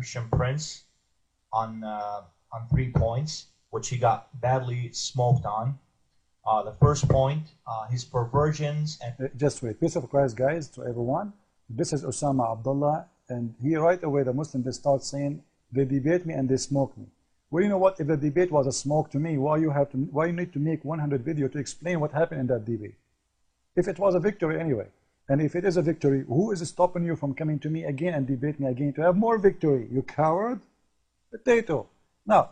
Christian Prince on 3 points, which he got badly smoked on. The first point, his perversions and just wait. Peace of Christ, guys, to everyone. This is Osama Abdullah, and he right away the Muslim they start saying they debate me and they smoke me. Well, you know what? If the debate was a smoke to me, why you need to make 100 video to explain what happened in that debate? If it was a victory anyway, and if it is a victory, who is stopping you from coming to me again and debate me again to have more victory? You coward, potato. Now,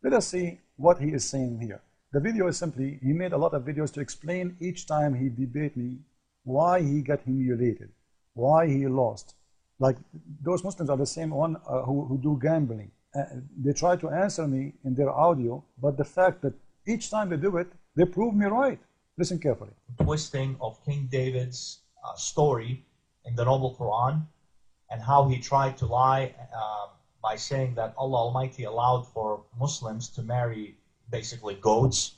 let us see what he is saying here. The video is simply, he made a lot of videos to explain each time he debate me why he got humiliated, why he lost. Like those Muslims are the same one who do gambling. They try to answer me in their audio, but the fact that each time they do it, they prove me right. Listen carefully. Twisting of King David's story in the Noble Quran, and how he tried to lie by saying that Allah Almighty allowed for Muslims to marry basically goats.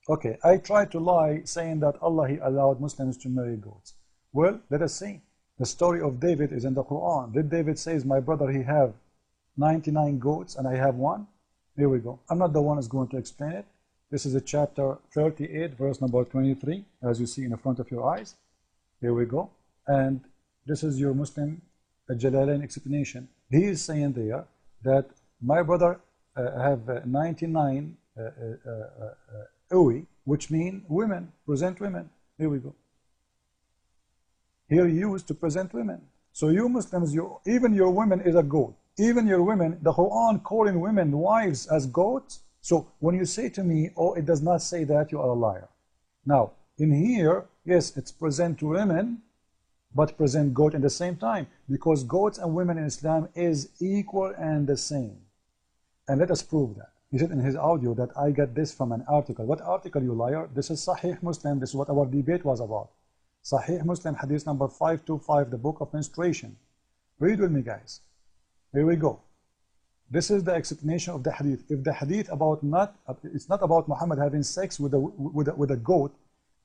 Okay, I tried to lie saying that Allah He allowed Muslims to marry goats. Well, let us see. The story of David is in the Quran. Did David says, my brother, he have 99 goats and I have one? Here we go. I'm not the one who's going to explain it. This is a chapter 38, verse number 23, as you see in the front of your eyes. Here we go. And this is your Muslim Jalalain explanation. He is saying there that my brother have 99 Uwi, which mean women, present women. Here we go. Here used to present women. So you Muslims, even your women is a goat. Even your women, the Quran calling women wives as goats. So when you say to me, oh, it does not say that, you are a liar. Now, in here, yes, it's present to women, but present goat in the same time, because goats and women in Islam is equal and the same. And let us prove that. He said in his audio that I got this from an article. What article, you liar? This is Sahih Muslim. This is what our debate was about. Sahih Muslim, hadith number 525, the book of menstruation. Read with me, guys. Here we go. This is the explanation of the hadith. If the hadith it's not about Muhammad having sex with a goat.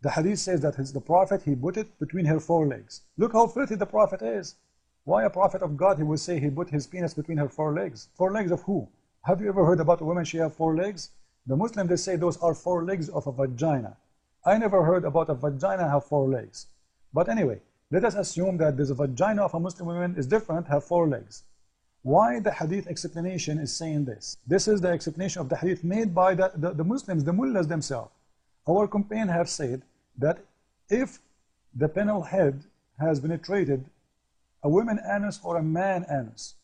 The hadith says that the prophet, he put it between her forelegs. Look how filthy the prophet is. Why a prophet of God, he will say he put his penis between her forelegs? Forelegs of who? Have you ever heard about a woman, she have 4 legs? The Muslims, they say those are 4 legs of a vagina. I never heard about a vagina have 4 legs. But anyway, let us assume that this vagina of a Muslim woman is different, have 4 legs. Why the hadith explanation is saying this? This is the explanation of the hadith made by the Muslims, the mullahs themselves. Our companion have said that if the penal head has penetrated a woman anus or a man anus,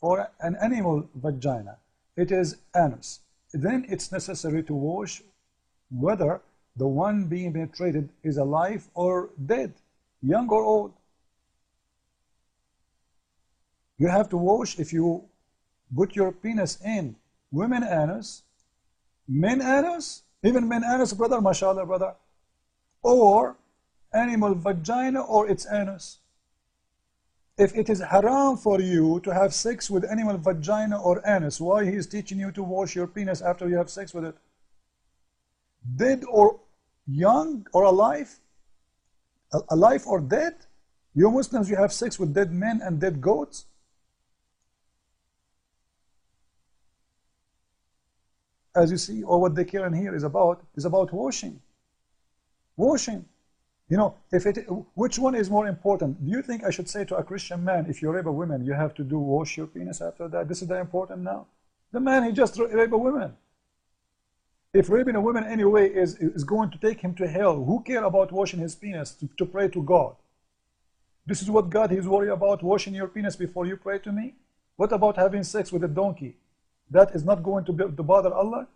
or an animal vagina, it is anus. Then it's necessary to wash whether the one being penetrated is alive or dead, young or old. You have to wash if you put your penis in women anus, men anus, even men anus, brother, mashallah, brother, or animal vagina or its anus. If it is haram for you to have sex with animal vagina or anus, why he is teaching you to wash your penis after you have sex with it? Dead or young or alive? Alive or dead? You Muslims, you have sex with dead men and dead goats? As you see, or what they care in here is about washing. Washing. You know, which one is more important? Do you think I should say to a Christian man, if you rape a woman, you have to wash your penis after that? This is the important now. The man, he just raped a woman. If raping a woman anyway is going to take him to hell, who care about washing his penis to pray to God? This is what God is worried about, washing your penis before you pray to me? What about having sex with a donkey? That is not going to bother Allah?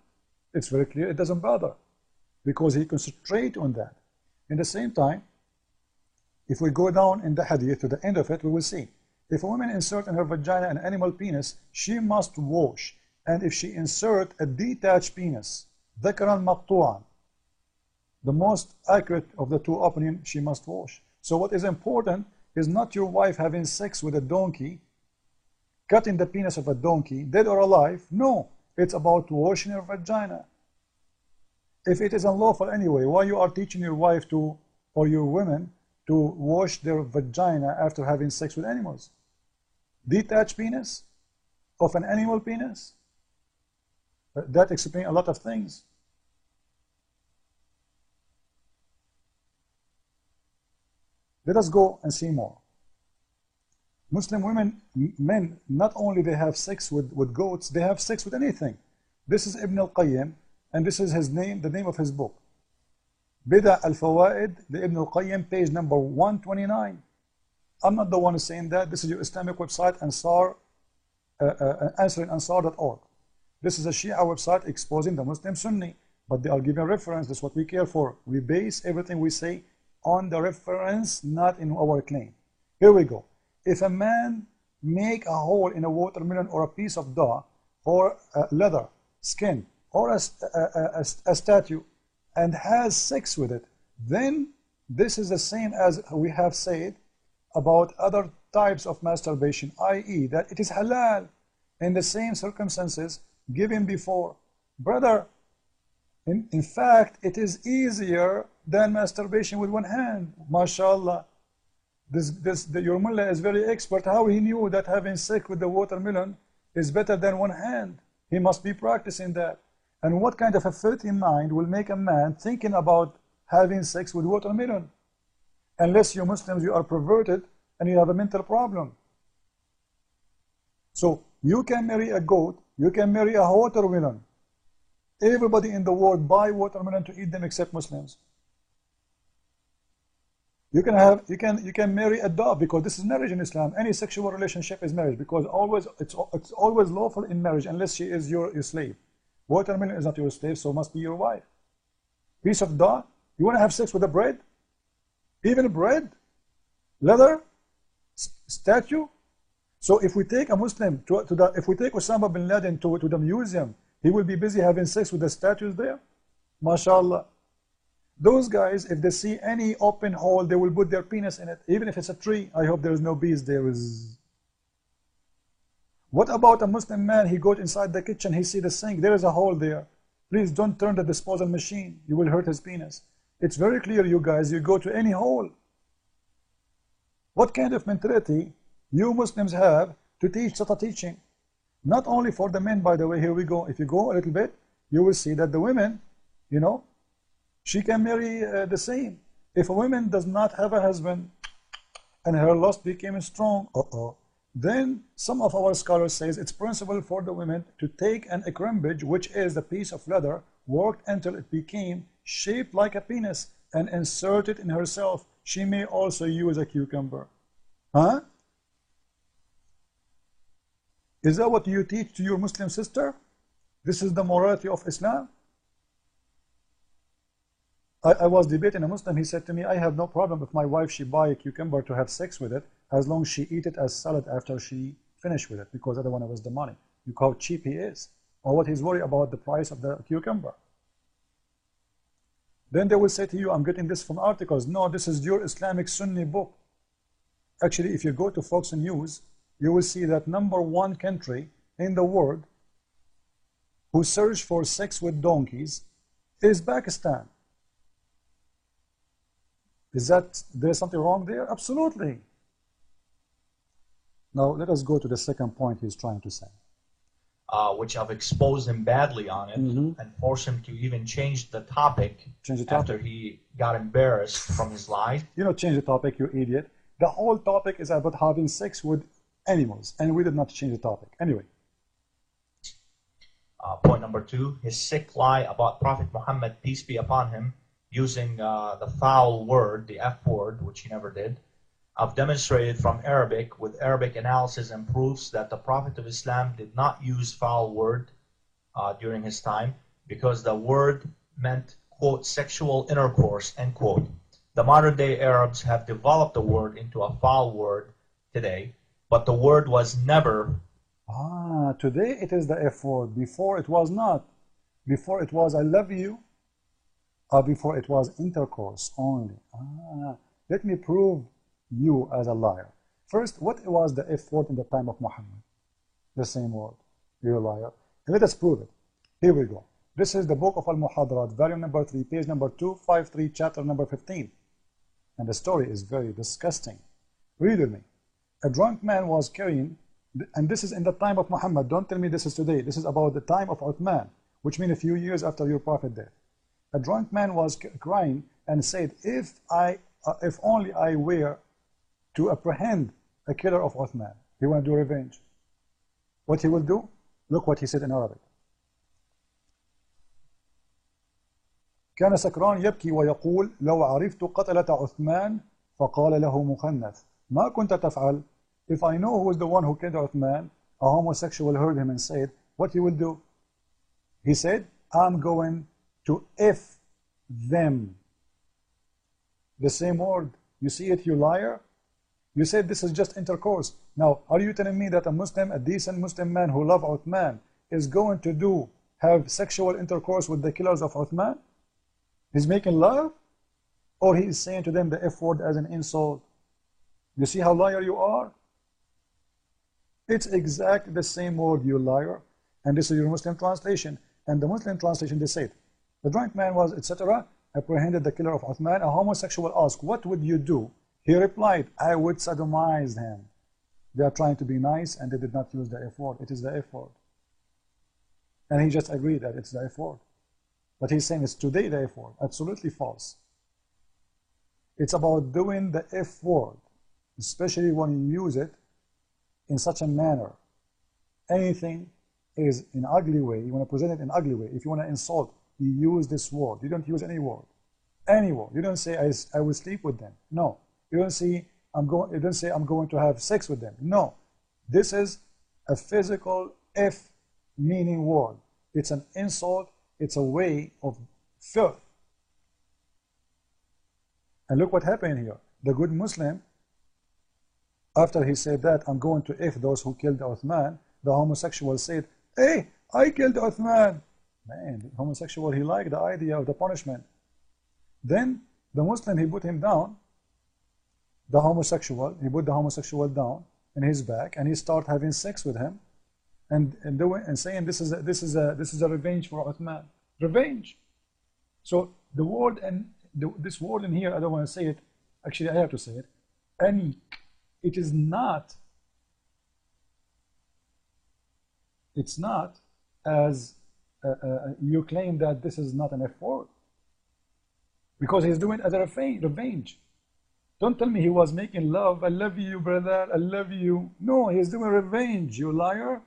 It's very clear, it doesn't bother, because he concentrates on that. In the same time, if we go down in the hadith to the end of it, we will see. If a woman insert in her vagina an animal penis, she must wash. And if she insert a detached penis, dhakaran maqtu'an, the most accurate of the 2 opinions, she must wash. So what is important is not your wife having sex with a donkey, cutting the penis of a donkey, dead or alive. No, it's about washing her vagina. If it is unlawful anyway, why you are teaching your wife or your women to wash their vagina after having sex with animals? Detached penis of an animal penis? That explains a lot of things. Let us go and see more. Muslim women, men, not only they have sex with goats, they have sex with anything. This is Ibn al-Qayyim, and this is his name, the name of his book. Bida al-Fawaid, the Ibn al-Qayyim, page number 129. I'm not the one saying that. This is your Islamic website, Ansar, answeringansar.org. This is a Shia website exposing the Muslim Sunni, but they are giving reference. That's what we care for. We base everything we say on the reference, not in our claim. Here we go. If a man make a hole in a watermelon or a piece of dough or leather, skin, or a statue, and has sex with it, then this is the same as we have said about other types of masturbation, i.e. that it is halal in the same circumstances given before. Brother, in fact, it is easier than masturbation with one hand. MashaAllah. Your mullah is very expert. How he knew that having sex with the watermelon is better than one hand? He must be practicing that. And what kind of a filthy mind will make a man thinking about having sex with watermelon? Unless you Muslims, you are perverted and you have a mental problem. So you can marry a goat, you can marry a watermelon. Everybody in the world buy watermelon to eat them except Muslims. You can marry a dove, because this is marriage in Islam. Any sexual relationship is marriage, because it's always lawful in marriage unless she is your slave. Watermelon is not your slave, so must be your wife. Piece of dove, you want to have sex with the bread? Even bread? Leather? Statue? So if we take a Muslim if we take Osama bin Laden to the museum, he will be busy having sex with the statues there? MashaAllah. Those guys, if they see any open hole, they will put their penis in it, even if it's a tree. I hope there is no bees there. What about a Muslim man? He goes inside the kitchen, he see the sink, there is a hole there. Please don't turn the disposal machine. You will hurt his penis. It's very clear, you guys, you go to any hole. What kind of mentality you Muslims have to teach such a teaching? Not only for the men, by the way. Here we go. If you go a little bit, you will see that the women, you know, she can marry the same. If a woman does not have a husband and her lust became strong, then some of our scholars says it's possible for the women to take an ikrambic, which is a piece of leather worked until it became shaped like a penis, and insert it in herself. She may also use a cucumber. Huh? Is that what you teach to your Muslim sister? This is the morality of Islam? I was debating a Muslim. He said to me, I have no problem if my wife, she buy a cucumber to have sex with it, as long as she eat it as salad after she finish with it, because I don't want to waste the money. Look how cheap he is, or what he's worried about the price of the cucumber. Then they will say to you, I'm getting this from articles. No, this is your Islamic Sunni book. Actually, if you go to Fox News, you will see that #1 country in the world who search for sex with donkeys is Pakistan. Is that there's something wrong there? Absolutely. Now let us go to the second point he's trying to say. Which I've exposed him badly on it, and forced him to even change the topic, after he got embarrassed from his lies. You know, change the topic, you idiot. The whole topic is about having sex with animals, and we did not change the topic. Anyway. Point number 2, his sick lie about Prophet Muhammad, peace be upon him, using the foul word, the F word, which he never did. I've demonstrated from Arabic, with Arabic analysis and proofs, that the Prophet of Islam did not use foul word during his time, because the word meant, quote, sexual intercourse, end quote. The modern day Arabs have developed the word into a foul word today, but the word was never. Today it is the F word. Before it was not. Before it was I love you. Before it was intercourse only. Let me prove you as a liar. First, what was the F word in the time of Muhammad? The same word. You're a liar. And let us prove it. Here we go. This is the book of Al-Muhadarat, volume number 3, page number 253, chapter number 15. And the story is very disgusting. Read with me. A drunk man was carrying And this is in the time of Muhammad. Don't tell me this is today. This is about the time of Uthman, which means a few years after your prophet death. A drunk man was crying and said, if only I were to apprehend a killer of Uthman. He want to do revenge. What he will do? Look what he said in Arabic. كان سكران يبكي ويقول لو عرفت قتلة عثمان فقال له مخنث ما كنت تفعل. If I know who is the one who killed Uthman, a homosexual heard him and said, what he will do? He said, I'm going to F them. The same word. You see it, you liar? You said this is just intercourse. Now, are you telling me that a Muslim, a decent Muslim man who loves Uthman, is going to have sexual intercourse with the killers of Uthman? He's making love? Or he is saying to them the F word as an insult? You see how liar you are? It's exactly the same word, you liar. And this is your Muslim translation. And the Muslim translation, they said, the drunk man was, etc., apprehended the killer of Uthman. A homosexual asked, what would you do? He replied, I would sodomize him. They are trying to be nice and they did not use the F word. It is the F word. And he just agreed that it's the F word. But he's saying it's today the F word. Absolutely false. It's about doing the F word, especially when you use it in such a manner. Anything is in an ugly way. You want to present it in an ugly way. If you want to insult, you use this word. You don't use any word. Any word. You don't say I will sleep with them. No. You don't say I'm going to have sex with them. No. This is a physical F meaning word. It's an insult. It's a way of filth. And look what happened here. The good Muslim, after he said that, I'm going to F those who killed Uthman, the homosexual said, hey, I killed Uthman. Man, the homosexual, he liked the idea of the punishment. Then the Muslim, he put him down, the homosexual, he put the homosexual down in his back, and he started having sex with him, and saying this is a revenge for Uthman. Revenge. So the word and this word in here, I don't want to say it. Actually, I have to say it. Anik. It is not. It's not as you claim that this is not an F word, because he's doing it as a revenge. Don't tell me he was making love. I love you, brother. I love you. No, he's doing revenge, you liar.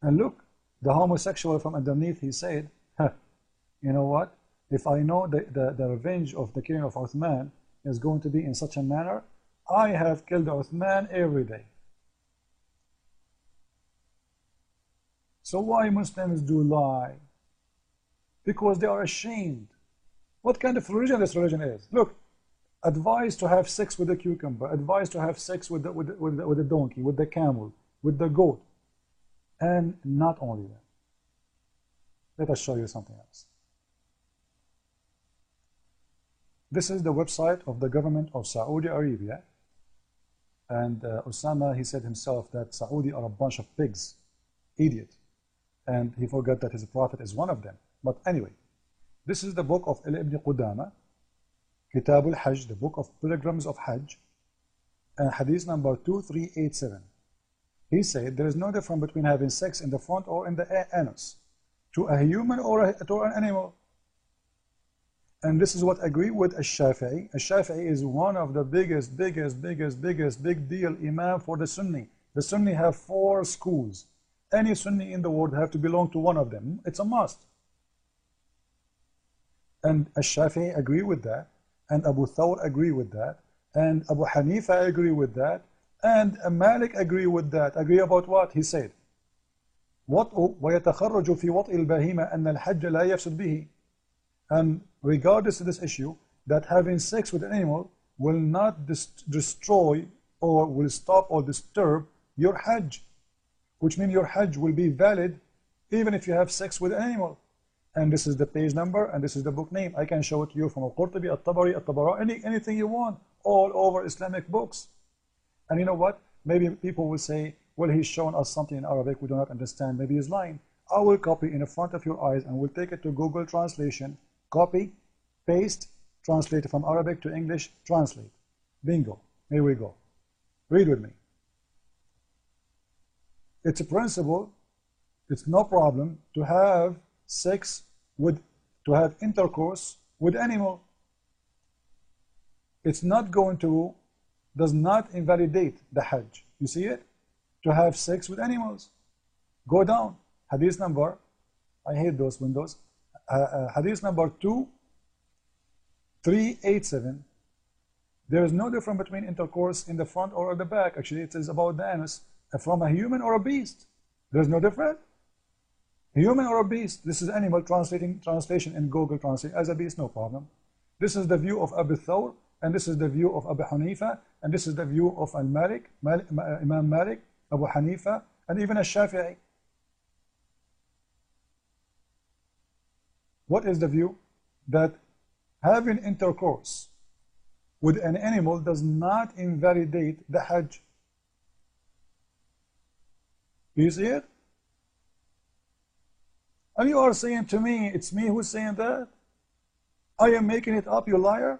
And look, the homosexual from underneath, he said, you know what? If I know the revenge of the killing of Uthman is going to be in such a manner, I have killed Uthman every day. So why Muslims do lie? Because they are ashamed. What kind of religion this religion is? Look, advised to have sex with the cucumber, advised to have sex with the donkey, with the camel, with the goat, and not only that. Let us show you something else. This is the website of the government of Saudi Arabia. And Osama, he said himself that Saudi are a bunch of pigs, idiot. And he forgot that his prophet is one of them. But anyway, this is the book of Ibn Qudama, Kitab al-Hajj, the book of pilgrims of Hajj, and hadith number 2387. He said there is no difference between having sex in the front or in the anus, to a human or to an animal. And this is what I agree with Al-Shafi'i. Al-Shafi'i is one of the biggest big deal imam for the Sunni. The Sunni have 4 schools. Any Sunni in the world have to belong to one of them. It's a must. And Al-Shafi'i agree with that. And Abu Thawr agree with that. And Abu Hanifa agree with that. And Malik agree with that. Agree about what? He said, وَيَتَخَرَّجُ فِي وَطْءِ الْبَهِيمَةِ أَنَّ الْحَجَّ لَا يَفْسُدْ بِهِ. And regardless of this issue, that having sex with an animal will not destroy or will stop or disturb your Hajj, which means your Hajj will be valid even if you have sex with an animal. And this is the page number and this is the book name. I can show it to you from Al-Qurtubi, Al-Tabari, Al-Tabarani, anything you want, all over Islamic books. And you know what? Maybe people will say, well, he's shown us something in Arabic we do not understand. Maybe he's lying. I will copy in front of your eyes and we'll take it to Google Translation. Copy, paste, translate from Arabic to English, translate. Bingo. Here we go. Read with me. It's a principle. It's no problem to have sex with, to have intercourse with animal. It's not going to, does not invalidate the Hajj. You see it? To have sex with animals. Go down. Hadith number, I hate those windows. Hadith number 2387. There is no difference between intercourse in the front or at the back. Actually, it is about the anus. From a human or a beast. There's no difference. Human or a beast. This is animal translation in Google Translate. As a beast, no problem. This is the view of Abu Thawr, and this is the view of Abu Hanifa, and this is the view of Al-Malik, Imam Malik, Abu Hanifa, and even Al-Shafi'i. What is the view? That having intercourse with an animal does not invalidate the Hajj. Do you see it? And you are saying to me, it's me who's saying that? I am making it up, you liar?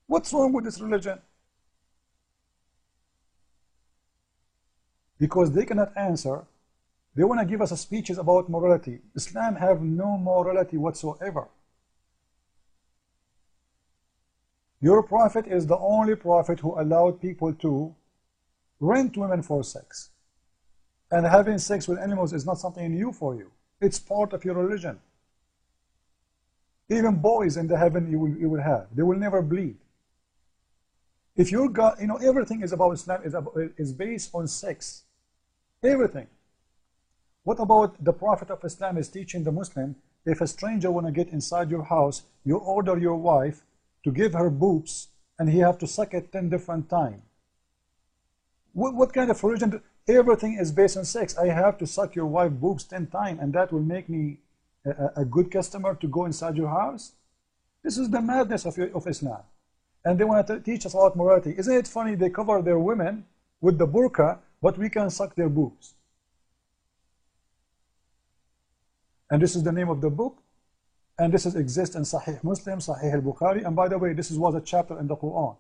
What's wrong with this religion? Because they cannot answer. They want to give us speeches about morality. Islam have no morality whatsoever. Your prophet is the only prophet who allowed people to rent women for sex. And having sex with animals is not something new for you. It's part of your religion. Even boys in the heaven you will have. They will never bleed. If you got, you know, everything is about Islam is based on sex. Everything. What about the Prophet of Islam is teaching the Muslim, if a stranger want to get inside your house, you order your wife to give her boobs, and he have to suck it 10 different times. What kind of religion? Everything is based on sex. I have to suck your wife boobs 10 times, and that will make me a good customer to go inside your house? This is the madness of Islam. And they want to teach us about morality. Isn't it funny? They cover their women with the burqa, but we can suck their boobs. And this is the name of the book. And this exists in Sahih Muslim, Sahih al-Bukhari. And by the way, this was a chapter in the Quran.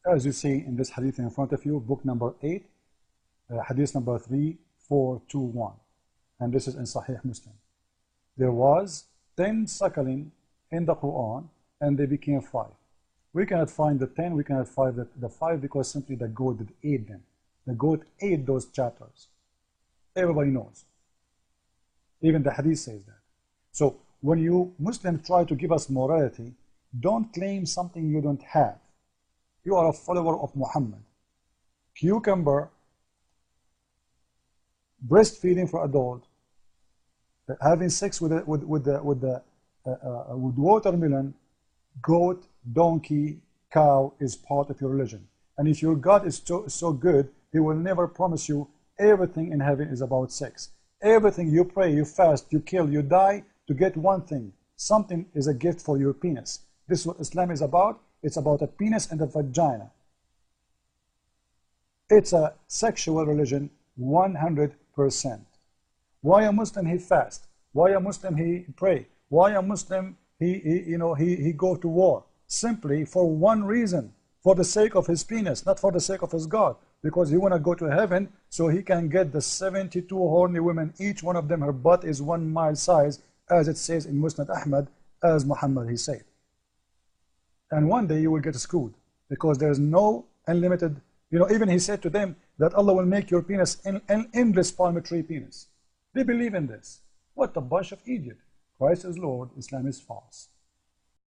As you see in this hadith in front of you, book number 8, hadith number 3421. And this is in Sahih Muslim. There was 10 suckling in the Quran, and they became 5. We cannot find the 10, we cannot find the 5 because simply the goat did ate them. The goat ate those chapters. Everybody knows. Even the hadith says that. So when you Muslims try to give us morality, don't claim something you don't have. You are a follower of Muhammad. Cucumber, breastfeeding for adult, having sex with watermelon, goat, donkey, cow is part of your religion. And if your God is so good, he will never promise you everything in heaven is about sex. Everything you pray, you fast, you kill, you die to get one thing. Something is a gift for your penis. This is what Islam is about. It's about a penis and a vagina. It's a sexual religion 100%. Why a Muslim he fast? Why a Muslim he pray? Why a Muslim he go to war? Simply for one reason, for the sake of his penis, not for the sake of his God. Because he want to go to heaven so he can get the 72 horny women, each one of them, her butt is 1 mile size, as it says in Musnad Ahmad, as Muhammad he said. And one day you will get screwed because there is no unlimited, even he said to them that Allah will make your penis an endless palm tree penis. They believe in this. What a bunch of idiot. Christ is Lord, Islam is false.